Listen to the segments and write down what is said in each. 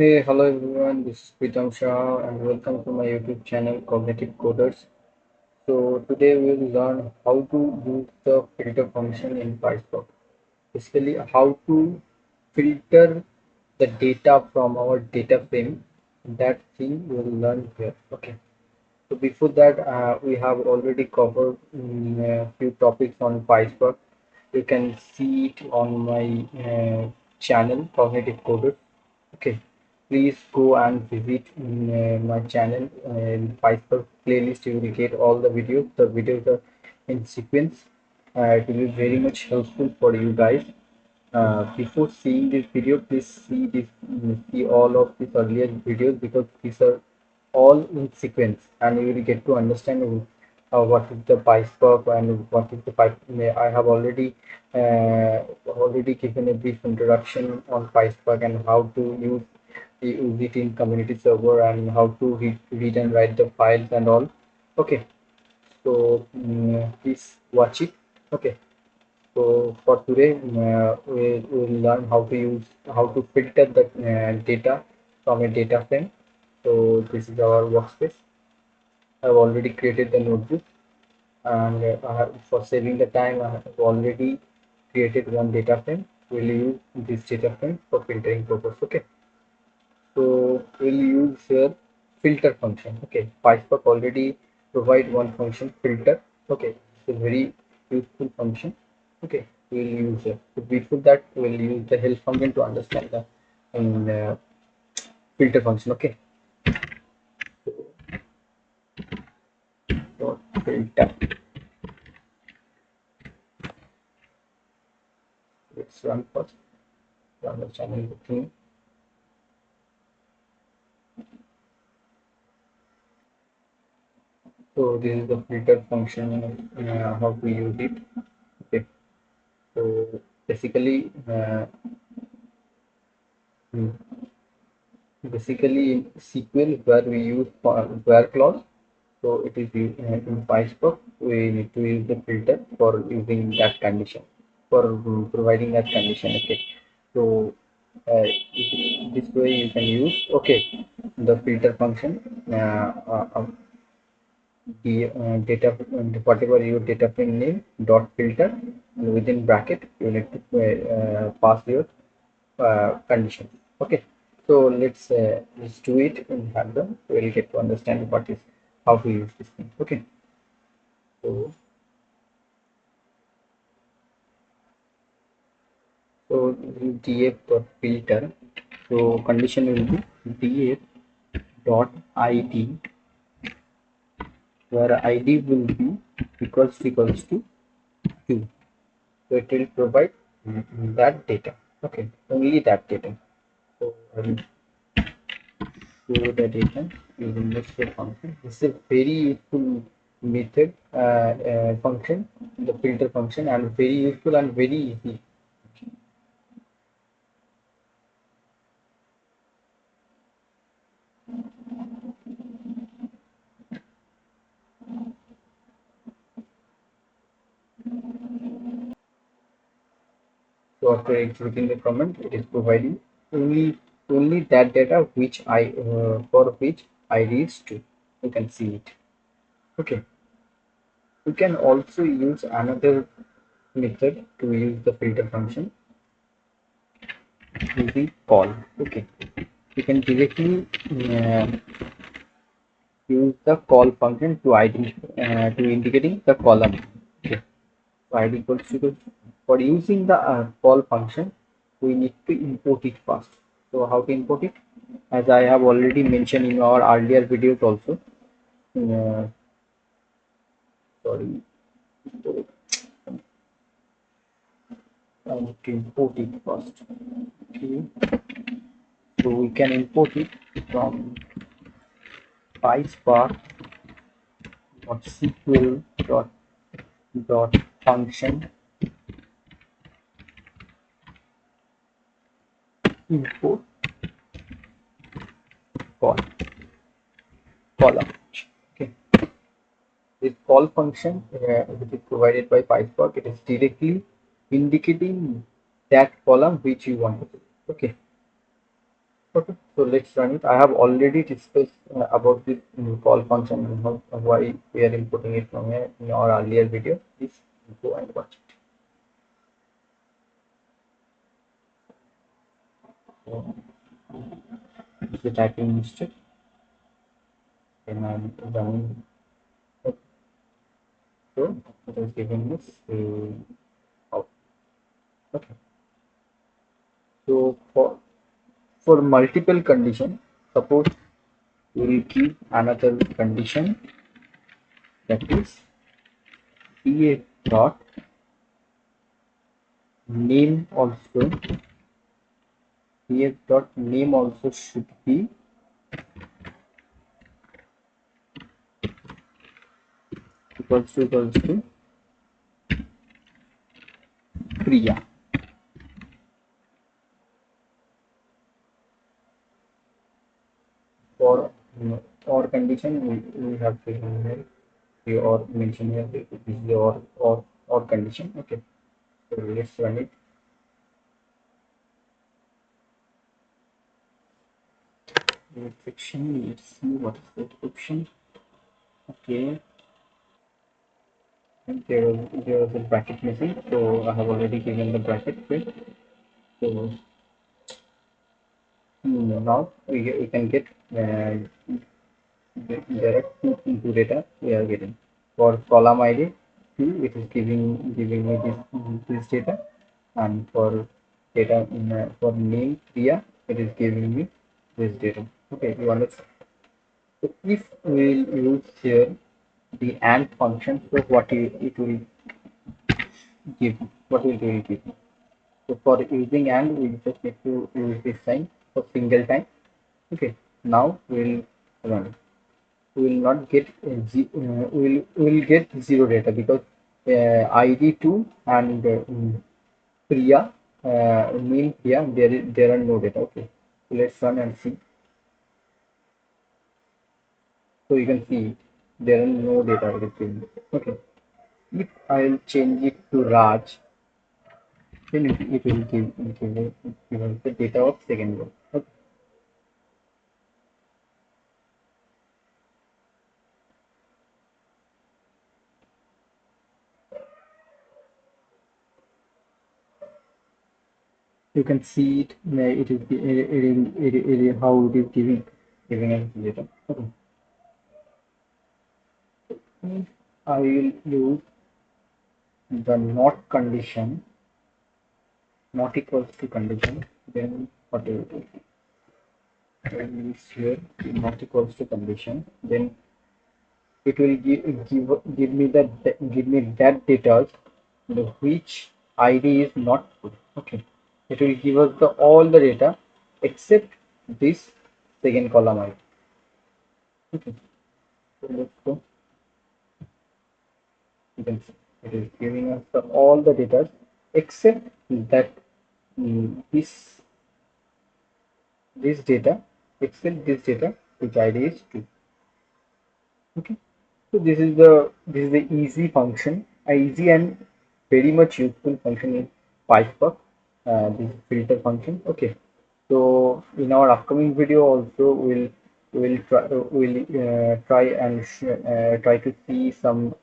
Hey, hello everyone, this is Pritam Shah and welcome to my YouTube channel Cognitive Coders. So today we will learn how to use the filter function in PySpark. Basically how to filter the data from our data frame. That thing we will learn here. Okay. So before that, we have already covered a few topics on PySpark. You can see it on my channel, Cognitive Coders. Okay, please go and visit my channel in PySpark playlist. You will get all the videos. The videos are in sequence. It will be very much helpful for you guys. Before seeing this video, please see all of these earlier videos because these are all in sequence, and you will get to understand what is the PySpark and what is the Py. I have already given a brief introduction on PySpark and how to use it in community server and how to read and write the files and all. Okay, so please watch it. Okay. So for today, we will learn how to filter the data from a data frame. So this is our workspace. I've already created the notebook, and for saving the time, I have already created one data frame. We'll use this data frame for filtering purpose. Okay. So we'll use here filter function. Okay, PySpark already provide one function filter. Okay, it's a very useful function. Okay, we'll use it. So before that, we'll use the help function to understand the uh, filter function. Okay, so filter. Let's run first. Run the channel with me. So this is the filter function. How we use it. Okay, so basically. Basically, in SQL, where we use where clause, so it is in PySpark, we need to use the filter for using that condition, for providing that condition. Okay, so this way you can use the filter function. The data whatever your data frame name dot filter, and within bracket you need to pass your condition. Okay, so let's do it in random. We'll get to understand what is how to use this thing. Okay, so so df dot filter. So condition will be df dot id, where id will be equals to two. So it will provide that data. Okay, only that data. So I will show the data using this function. This is a very useful method function, the filter function, and very useful and very easy. So after executing the command, it is providing only that data which I for which ID is two. You can see it. Okay. You can also use another method to use the filter function using call. Okay. You can directly use the call function to to indicating the column. Okay. So ID equals to, for using the call function, we need to import it first. So how to import it? As I have already mentioned in our earlier videos also. Uh, Sorry, so I need to import it first. Okay. So we can import it from PySpark .sql dot function import call column. Okay. This call function, which is provided by PySpark, it is directly indicating that column which you want to do. Okay. Okay, so let's run it. I have already discussed about this call function and how, why we are importing it from here in our earlier video. Please go and watch it. So, it's the typing mistake, and I'm running. So it is giving this out. Okay. So for multiple condition, suppose we will keep another condition, that is a dot name also, a dot name also should be equals to Priya. For or condition, we have taken here or mention here, this is the or condition. Okay, so let's run it. Fiction, let's see what is the description. Okay, and there was a bracket missing, so I have already given the bracket fit. So now we can get direct into data we are getting. For column ID 2, it is giving me this data, and for data for name Priya, it is giving me this data. Okay, you understand? So if we will use here the AND function, so it will give, what will it give? So for using AND, we just need to use this sign for single time. Okay, now we'll run. We will not get we will get zero data because ID 2 and Priya mean Priya, there are no data. Okay, so let's run and see. So you can see there are no data within. Okay, if I'll change it to Raj, then it will give us the data of second row. Okay. You can see it. It is how it is giving us data. Okay. If I will use the not condition, not equals to condition, then what do you do? When is here not equals to condition, then it will give me that data which ID is not good. Okay, it will give us all the data except this second column ID. Okay, so let's go. You can see it is giving us all the data except that this data, except this data which ID is 2. Okay, so this is the easy function, easy and very much useful function in PySpark. This filter function. Okay, so in our upcoming video also we'll try and try to see some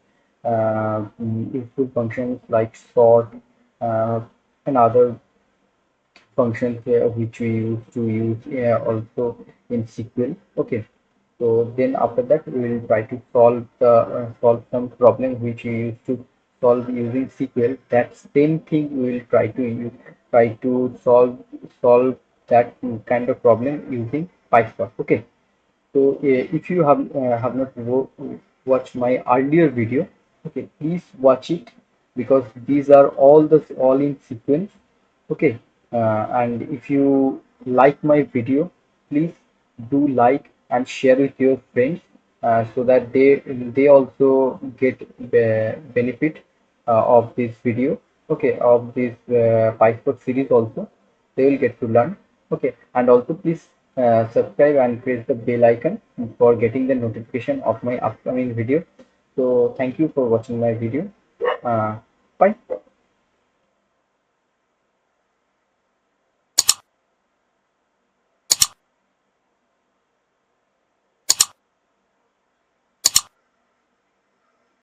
useful functions like sort and other functions which we used to use also in SQL. Okay, so then after that we will try to solve some problem which we used to solve using SQL. That same thing we will try to solve that kind of problem using PySpark. Okay, so if you have not watched my earlier video, okay, please watch it because these are all in sequence. Okay, and if you like my video, please do like and share with your friends so that they also get benefit of this video. Okay, of this PySpark series also they will get to learn. Okay, and also please subscribe and press the bell icon for getting the notification of my upcoming video. So thank you for watching my video. Bye.